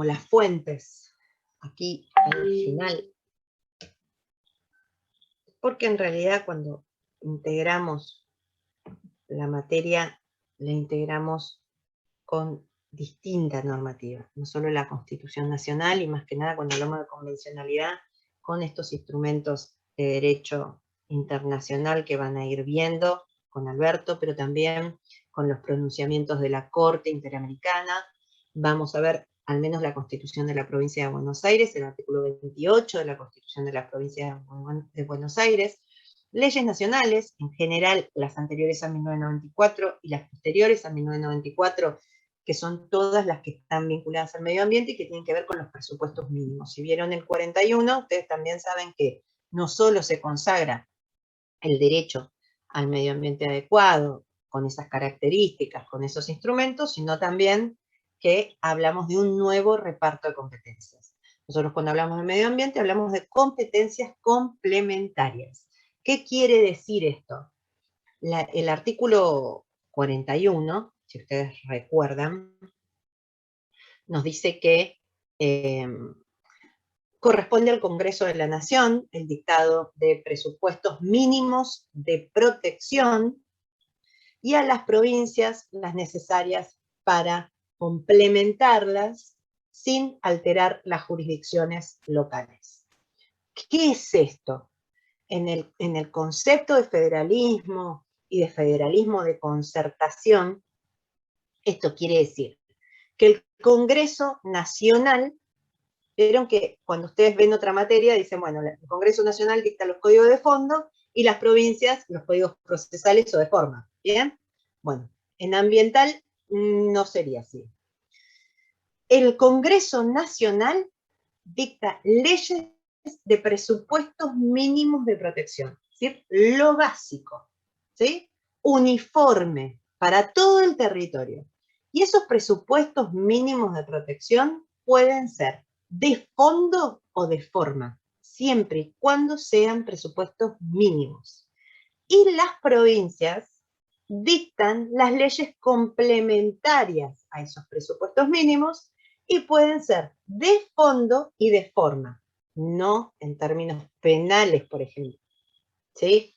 como las fuentes, aquí al final. Porque en realidad cuando integramos la materia, la integramos con distinta normativa, no solo la Constitución Nacional, y más que nada cuando hablamos de convencionalidad, con estos instrumentos de derecho internacional que van a ir viendo con Alberto, pero también con los pronunciamientos de la Corte Interamericana. Vamos a ver al menos la Constitución de la Provincia de Buenos Aires, el artículo 28 de la Constitución de la Provincia de Buenos Aires, leyes nacionales, en general las anteriores a 1994 y las posteriores a 1994, que son todas las que están vinculadas al medio ambiente y que tienen que ver con los presupuestos mínimos. Si vieron el 41, ustedes también saben que no solo se consagra el derecho al medio ambiente adecuado, con esas características, con esos instrumentos, sino también que hablamos de un nuevo reparto de competencias. Nosotros cuando hablamos de medio ambiente hablamos de competencias complementarias. ¿Qué quiere decir esto? El artículo 41, si ustedes recuerdan, nos dice que corresponde al Congreso de la Nación el dictado de presupuestos mínimos de protección y a las provincias las necesarias para complementarlas sin alterar las jurisdicciones locales. ¿Qué es esto? En el concepto de federalismo y de federalismo de concertación, esto quiere decir que el Congreso Nacional, vieron que cuando ustedes ven otra materia, dicen, bueno, el Congreso Nacional dicta los códigos de fondo y las provincias los códigos procesales o de forma, ¿bien? Bueno, en ambiental no sería así. El Congreso Nacional dicta leyes de presupuestos mínimos de protección, ¿sí? Lo básico, ¿sí? Uniforme para todo el territorio. Y esos presupuestos mínimos de protección pueden ser de fondo o de forma, siempre y cuando sean presupuestos mínimos. Y las provincias dictan las leyes complementarias a esos presupuestos mínimos y pueden ser de fondo y de forma, no en términos penales, por ejemplo. ¿Sí?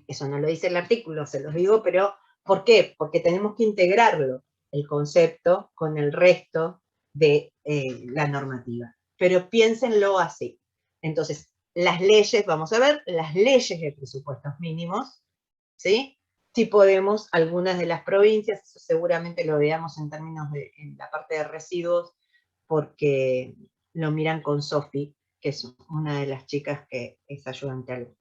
Eso no lo dice el artículo, se los digo, pero ¿por qué? Porque tenemos que integrarlo, el concepto, con el resto de la normativa. Pero piénsenlo así. Entonces, las leyes, vamos a ver, las leyes de presupuestos mínimos, ¿sí? Si podemos, algunas de las provincias, eso seguramente lo veamos en términos en la parte de residuos, porque lo miran con Sofi, que es una de las chicas que es ayudante al.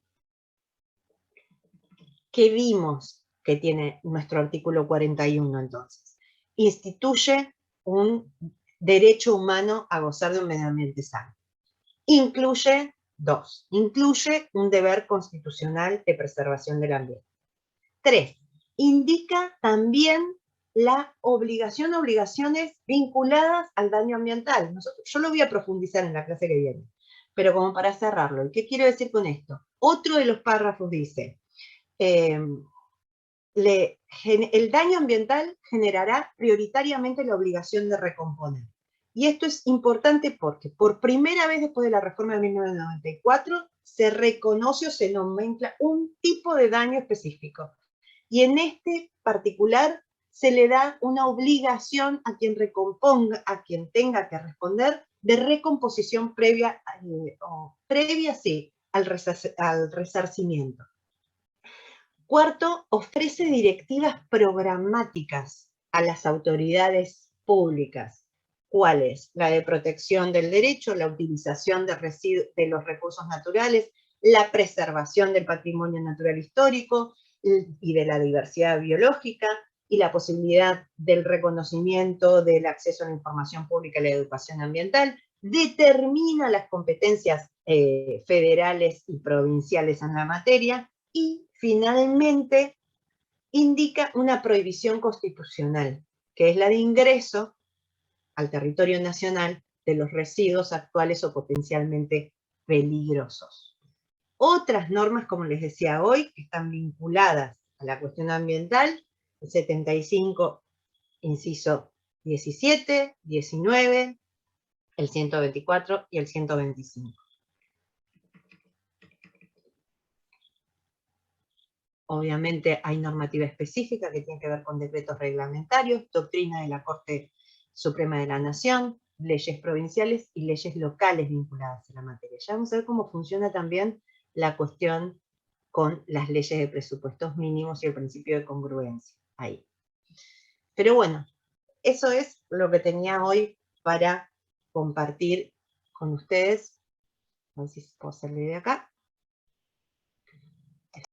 ¿Qué vimos que tiene nuestro artículo 41 entonces? Instituye un derecho humano a gozar de un medio ambiente sano. Incluye un deber constitucional de preservación del ambiente. 3, indica también la obligaciones vinculadas al daño ambiental. Yo lo voy a profundizar en la clase que viene, pero como para cerrarlo, ¿qué quiero decir con esto? Otro de los párrafos dice, el daño ambiental generará prioritariamente la obligación de recomponer. Y esto es importante porque por primera vez después de la reforma de 1994 se reconoce o se nomencla un tipo de daño específico. Y en este particular se le da una obligación a quien recomponga, a quien tenga que responder, de recomposición previa sí, al resarcimiento. Cuarto, ofrece directivas programáticas a las autoridades públicas. ¿Cuáles? La de protección del derecho, la utilización de los recursos naturales, la preservación del patrimonio natural histórico y de la diversidad biológica, y la posibilidad del reconocimiento del acceso a la información pública y la educación ambiental. Determina las competencias federales y provinciales en la materia, y finalmente indica una prohibición constitucional, que es la de ingreso al territorio nacional de los residuos actuales o potencialmente peligrosos. Otras normas, como les decía hoy, que están vinculadas a la cuestión ambiental, el 75, inciso 17, 19, el 124 y el 125. Obviamente hay normativa específica que tiene que ver con decretos reglamentarios, doctrina de la Corte Suprema de la Nación, leyes provinciales y leyes locales vinculadas a la materia. Ya vamos a ver cómo funciona también la cuestión con las leyes de presupuestos mínimos y el principio de congruencia. Ahí. Pero bueno, eso es lo que tenía hoy para compartir con ustedes. A ver si puedo salir de acá.